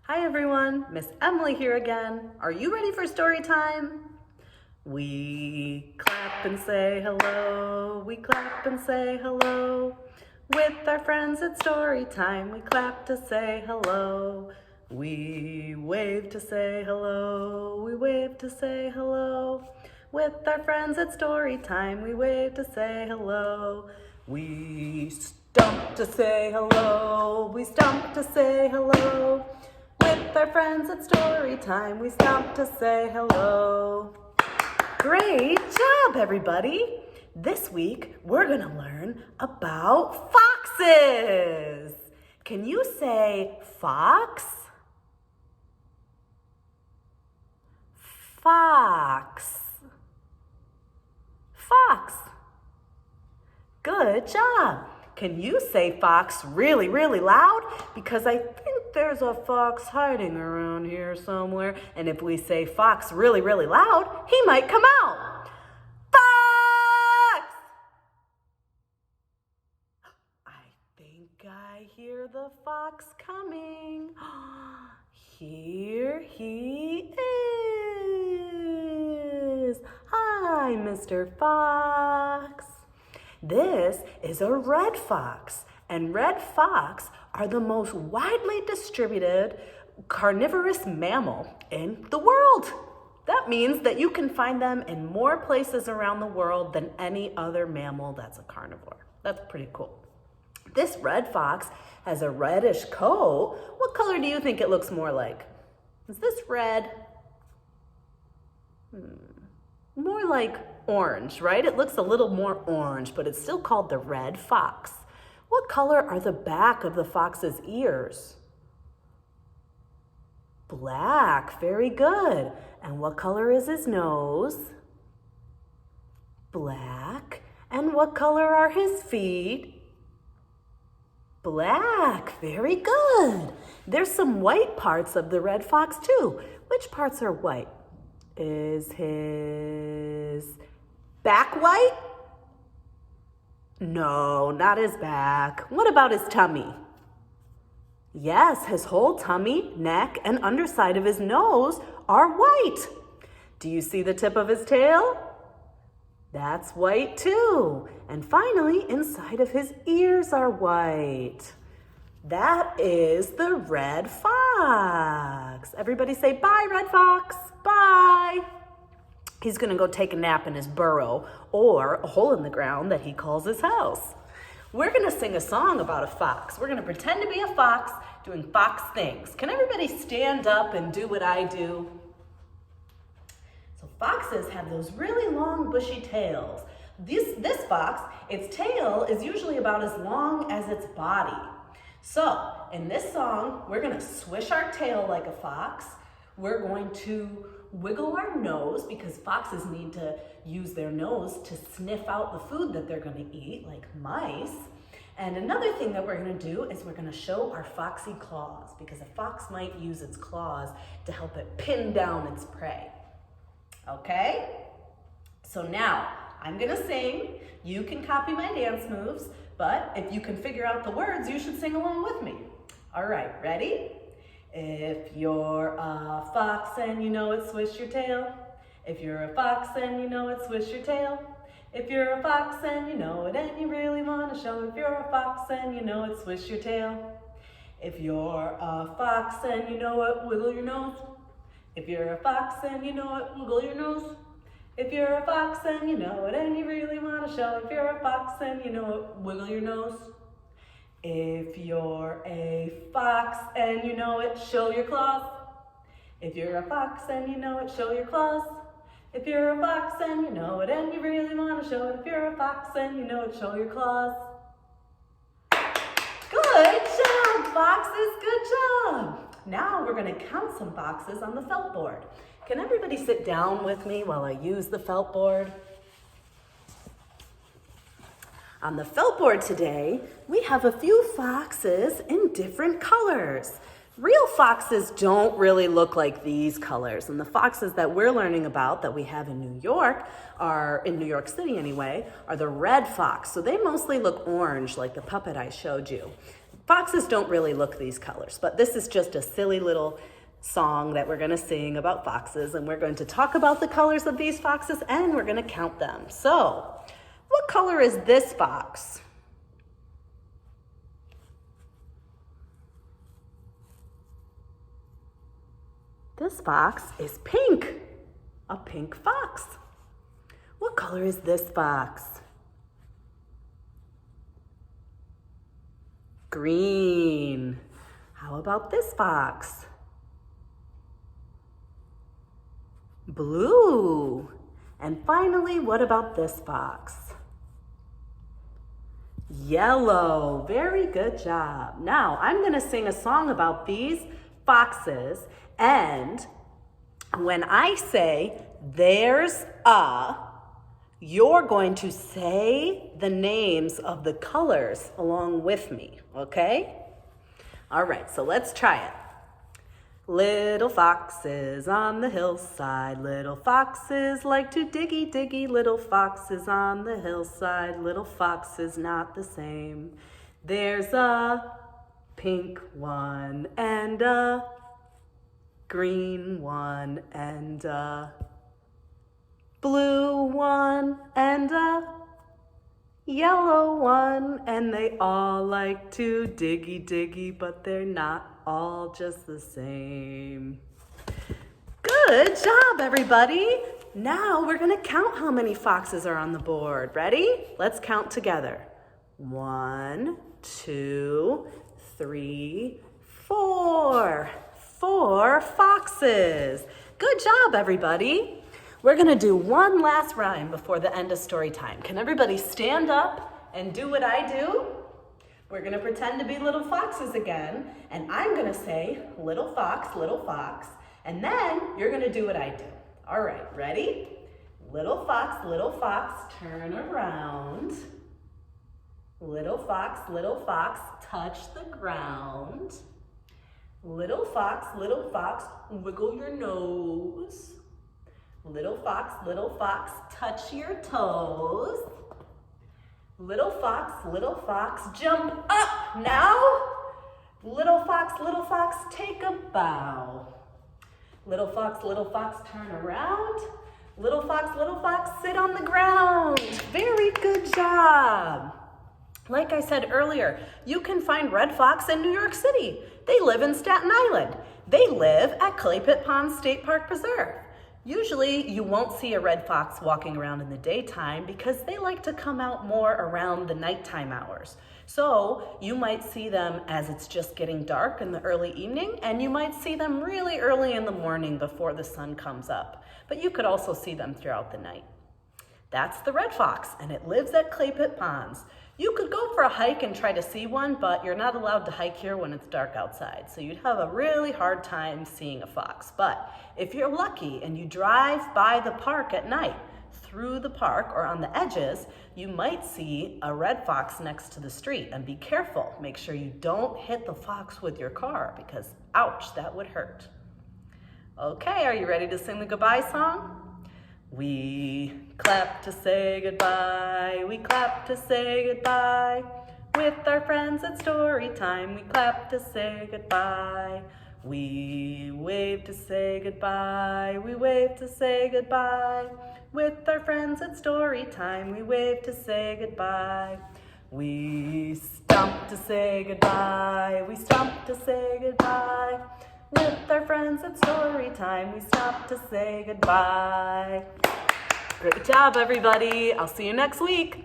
Hi everyone, Miss Emily here again. Are you ready for story time? We clap and say hello, we clap and say hello. With our friends at story time, we clap to say hello. We wave to say hello, we wave to say hello. With our friends at story time, we wave to say hello. We stomp to say hello, we stomp to say hello. With our friends at story time, we stomp to say hello. Great job, everybody. This week, we're gonna learn about foxes. Can you say fox? Fox. Fox. Good job. Can you say fox really, really loud? Because I think there's a fox hiding around here somewhere. And if we say fox really, really loud, he might come out. Fox! I think I hear the fox coming. Here he is. Hi, Mr. Fox. This is a red fox, and red fox are the most widely distributed carnivorous mammal in the world. That means that you can find them in more places around the world than any other mammal that's a carnivore. That's pretty cool. This red fox has a reddish coat. What color do you think it looks more like? Is this red? More like orange, right? It looks a little more orange, but it's still called the red fox. What color are the back of the fox's ears? Black, very good. And what color is his nose? Black. And what color are his feet? Black, very good. There's some white parts of the red fox too. Which parts are white? Is his back white? No, not his back. What about his tummy? Yes, his whole tummy, neck, and underside of his nose are white. Do you see the tip of his tail? That's white too. And finally, inside of his ears are white. That is the red fox. Everybody say bye, red fox. Bye. He's gonna go take a nap in his burrow or a hole in the ground that he calls his house. We're gonna sing a song about a fox. We're gonna pretend to be a fox doing fox things. Can everybody stand up and do what I do? So foxes have those really long bushy tails. This fox, its tail is usually about as long as its body. So in this song, we're gonna swish our tail like a fox. We're going to wiggle our nose because foxes need to use their nose to sniff out the food that they're gonna eat, like mice. And another thing that we're gonna do is we're gonna show our foxy claws because a fox might use its claws to help it pin down its prey. Okay? So now, I'm gonna sing. You can copy my dance moves, but if you can figure out the words, you should sing along with me. All right, ready? If you're a fox and you know it, swish your tail. If you're a fox and you know it, swish your tail. If you're a fox and you know it and you really want to show, if you're a fox and you know it, swish your tail. If you're a fox and you know it, wiggle your nose. If you're a fox and you know it, wiggle your nose. If you're a fox and you know it and you really want to show, if you're a fox and you know it, wiggle your nose. If you're a fox and you know it, show your claws. If you're a fox and you know it, show your claws. If you're a fox and you know it and you really want to show it, if you're a fox and you know it, show your claws. Good job, foxes, good job. Now we're gonna count some foxes on the felt board. Can everybody sit down with me while I use the felt board? On the felt board today, we have a few foxes in different colors. Real foxes don't really look like these colors, and the foxes that we're learning about that we have in New York, are in New York City anyway, are the red fox. So they mostly look orange like the puppet I showed you. Foxes don't really look these colors, but this is just a silly little song that we're going to sing about foxes, and we're going to talk about the colors of these foxes, and we're going to count them. So, what color is this fox? This fox is pink, a pink fox. What color is this fox? Green. How about this fox? Blue. And finally, what about this fox? Yellow. Very good job. Now, I'm going to sing a song about these foxes, and when I say there's a, you're going to say the names of the colors along with me, okay? All right, so let's try it. Little foxes on the hillside, little foxes like to diggy diggy, little foxes on the hillside, little foxes not the same. There's a pink one and a green one and a blue one and a yellow one, and they all like to diggy diggy, but they're not all just the same. Good job, everybody. Now we're going to count how many foxes are on the board. Ready? Let's count together. 1, 2, 3, 4. 4 foxes. Good job, everybody. We're going to do one last rhyme before the end of story time. Can everybody stand up and do what I do? We're going to pretend to be little foxes again, and I'm going to say little fox, and then you're going to do what I do. All right, ready? Little fox, turn around. Little fox, touch the ground. Little fox, wiggle your nose. Little fox, touch your toes. Little fox, jump up now. Little fox, take a bow. Little fox, turn around. Little fox, sit on the ground. Very good job. Like I said earlier, you can find red fox in New York City. They live in Staten Island. They live at Clay Pit Pond State Park Preserve. Usually you won't see a red fox walking around in the daytime because they like to come out more around the nighttime hours. So you might see them as it's just getting dark in the early evening, and you might see them really early in the morning before the sun comes up. But you could also see them throughout the night. That's the red fox, and it lives at Clay Pit Ponds. You could go for a hike and try to see one, but you're not allowed to hike here when it's dark outside, so you'd have a really hard time seeing a fox. But if you're lucky and you drive by the park at night, through the park or on the edges, you might see a red fox next to the street. And be careful, make sure you don't hit the fox with your car because, ouch, that would hurt. Okay, are you ready to sing the goodbye song? We clap to say goodbye, we clap to say goodbye. With our friends at Storytime, we clap to say goodbye. We wave to say goodbye, we wave to say goodbye. With our friends at Storytime, we wave to say goodbye. We stomp to say goodbye, we stomp to say goodbye. With our friends at Storytime, we stop to say goodbye. Great job, everybody. I'll see you next week.